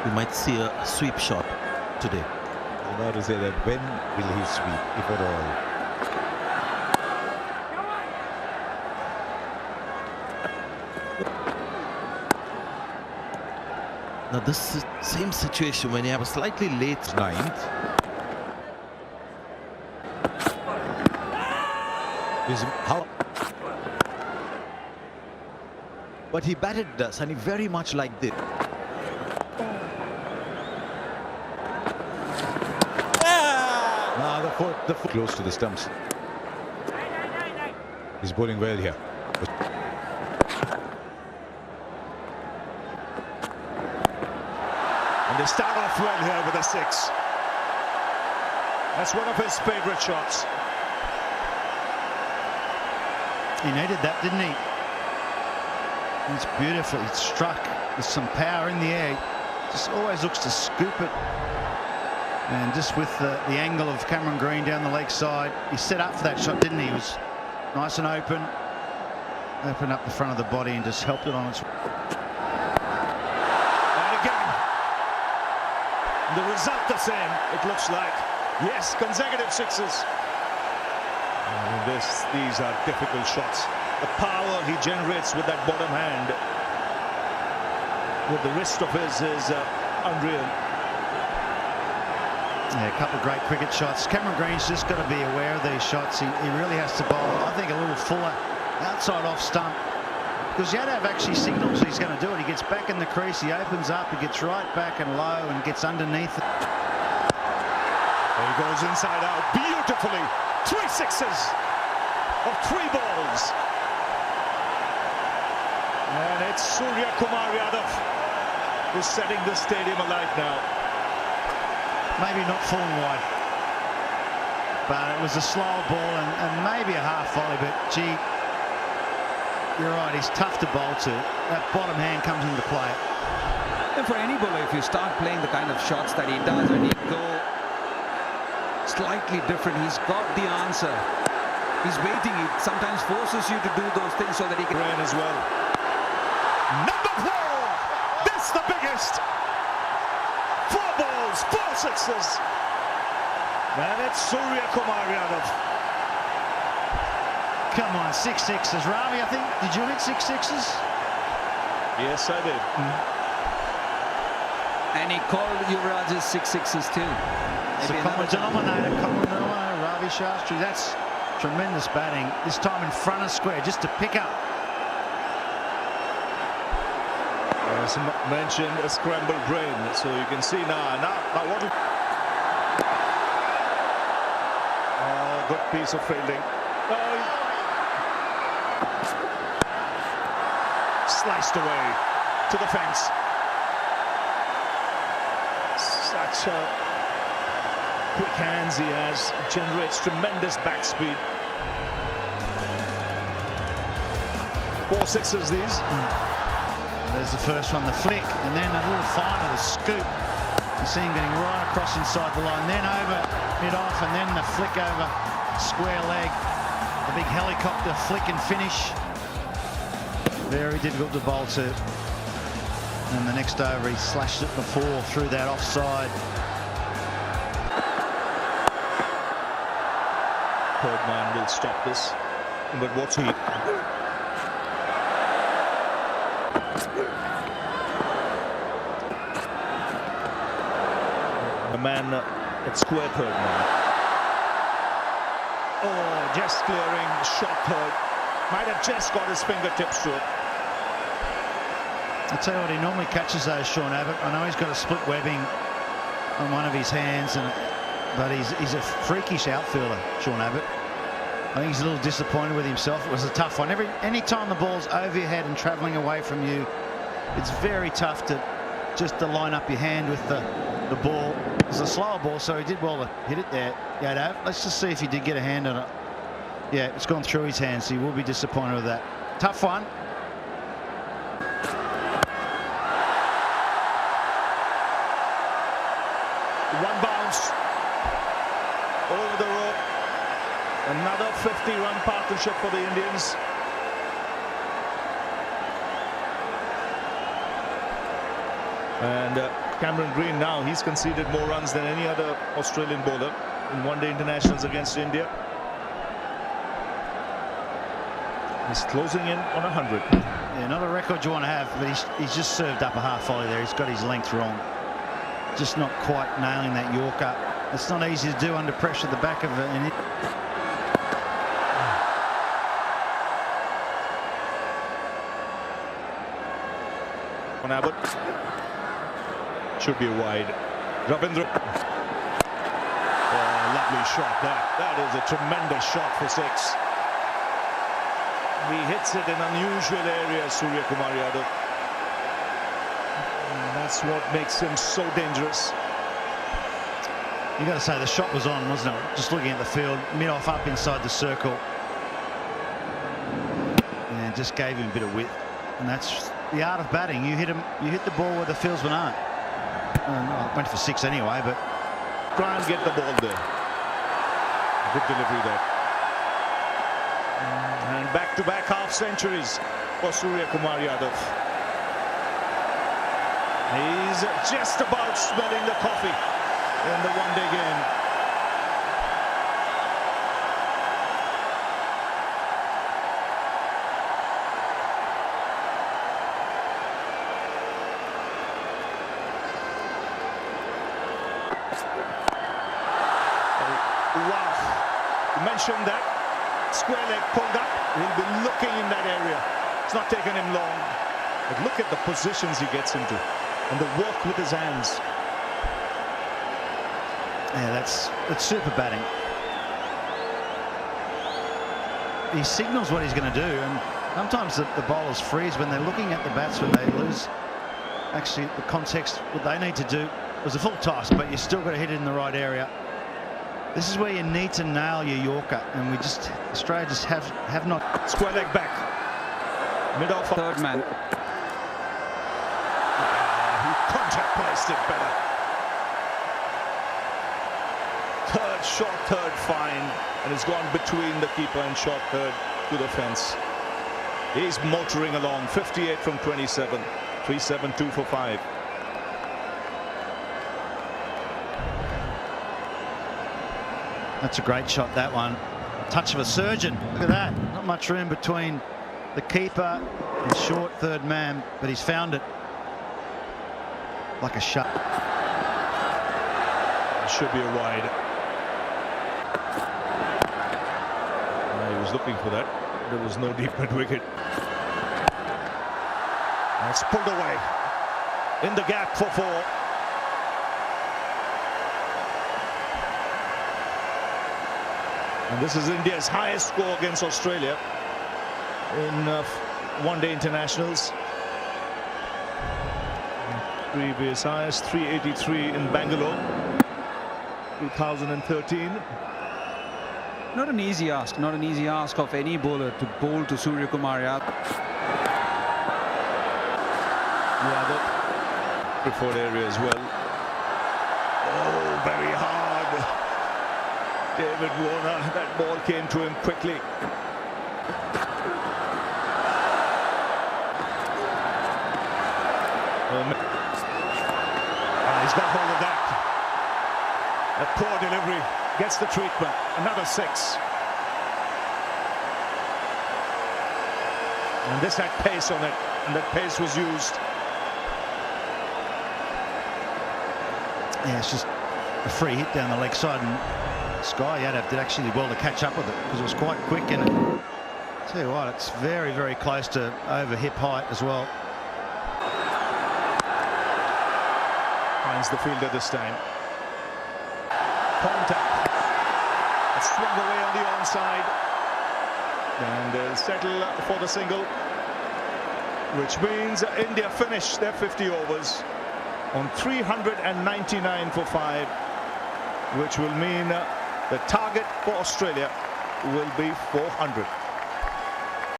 We might see a sweep shot today. I'm about to say that when will he sweep, if at all? Now this is the same situation when you have a slightly late Ninth. But he batted Sunny very much like this. Now the foot close to the stumps. He's bowling well here. And they start off well here with a 6. That's one of his favourite shots. He needed that, didn't he? It's beautiful. It struck with some power in the air. Just always looks to scoop it. And just with the angle of Cameron Green down the leg side, he set up for that shot, didn't he? He was nice and open. Opened up the front of the body and just helped it on its way. And again, the result the same, it looks like. Yes, consecutive 6s. These are difficult shots. The power he generates with that bottom hand, with the wrist of his, is unreal. Yeah, a couple of great cricket shots. Cameron Green's just got to be aware of these shots. He really has to bowl, I think, a little fuller outside off stump. Because Yadav actually signals he's going to do it. He gets back in the crease, he opens up, he gets right back and low and gets underneath it. There he goes inside out beautifully. 3 6s of 3 balls. And it's Surya Kumar Yadav who's setting the stadium alight now. Maybe not falling wide, but it was a slow ball and maybe a half volley, but gee, you're right, he's tough to bowl to. That bottom hand comes into play. And for any bowler, if you start playing the kind of shots that he does and he go slightly different, he's got the answer. He's waiting. He sometimes forces you to do those things so that he can rain as well. Number 4. That's the biggest. 4 balls, 4 6s. And it's Surya Kumar Yadav. Come on, 6 6s. Ravi, I think, did you hit 6 6s? Yes, I did. And he called Yuvraj's 6 6s too. It's a common denominator, Ravi Shastri. That's tremendous batting. This time in front of square, just to pick up. As mentioned, a scrambled brain. So you can see now what? Oh, good piece of fielding. Oh, sliced away to the fence. Such a quick hands he has, generates tremendous back speed. 4 6s these. There's the first one, the flick, and then a little finer, the scoop. You see him getting right across inside the line, then over mid-off, and then the flick over square leg. The big helicopter flick and finish. Very difficult to bowl to. And the next over, he slashed it before through that offside. Third man will stop this, but what's he? The man at square third man. Oh, just clearing, shot third. Might have just got his fingertips to it. I'll tell you what, he normally catches those, Sean Abbott. I know he's got a split webbing on one of his hands, but he's a freakish outfielder, Sean Abbott. I think he's a little disappointed with himself. It was a tough one. Any time the ball's over your head and travelling away from you, it's very tough to line up your hand with the ball. It was a slower ball, so he did well to hit it there. Yadav. Let's just see if he did get a hand on it. Yeah, it's gone through his hands, so he will be disappointed with that. Tough one. One bounce over the rope. Another 50-run partnership for the Indians. And Cameron Green now, he's conceded more runs than any other Australian bowler in one-day internationals against India. He's closing in on 100. Yeah, not a record you want to have, but he's just served up a half volley there. He's got his length wrong. Just not quite nailing that Yorker. It's not easy to do under pressure at the back of it. On Abbott. Should be a wide. Ravindra. Oh, lovely shot. That is a tremendous shot for 6. He hits it in unusual areas, Surya Kumar Yadav. And that's what makes him so dangerous. You got to say the shot was on, wasn't it? Just looking at the field, mid-off up inside the circle. And just gave him a bit of width. And that's the art of batting. You hit the ball where the fieldsmen aren't. Went for 6 anyway, but Try and get the ball there. Good delivery there. And back-to-back half centuries for Surya Kumar Yadav. He's just about smelling the coffee in the one-day game. Wow. You mentioned that. Square leg pulled up. He'll be looking in that area. It's not taking him long. But look at the positions he gets into and the work with his hands. yeah, that's super batting. He signals what he's going to do, and sometimes the bowlers freeze when they're looking at the batsman. They lose actually the context. What they need to do was a full toss, but you still got to hit it in the right area. This is where you need to nail your Yorker, and Australia just have not. Square leg back. Mid-off. Third man. He contact placed it better. Third, short third, fine. And it's gone between the keeper and short third to the fence. He's motoring along. 58 from 27. 3-7-2 for 5. That's a great shot, that one. Touch of a surgeon. Look at that. Not much room between the keeper and short third man, but he's found it. Like a shot. Should be a wide. He was looking for that. There was no deep mid wicket. That's pulled away. In the gap for 4. And this is India's highest score against Australia in one-day internationals. Previous highest 383 in Bangalore, 2013. Not an easy ask. Not an easy ask of any bowler to bowl to Surya Kumar Yadav. Yadav, preferred area as well. Oh, very hard. David Warner, that ball came to him quickly. He's got hold of that. A poor delivery, gets the treatment. Another 6. And this had pace on it, and that pace was used. Yeah, it's just a free hit down the leg side, and Yadav did actually well to catch up with it because it was quite quick. And tell you what, it's very, very close to over hip height as well. Finds the fielder this time. Contact. It's swung away on the onside. And settle for the single. Which means India finish their 50 overs on 399 for 5. Which will mean the target for Australia will be 400.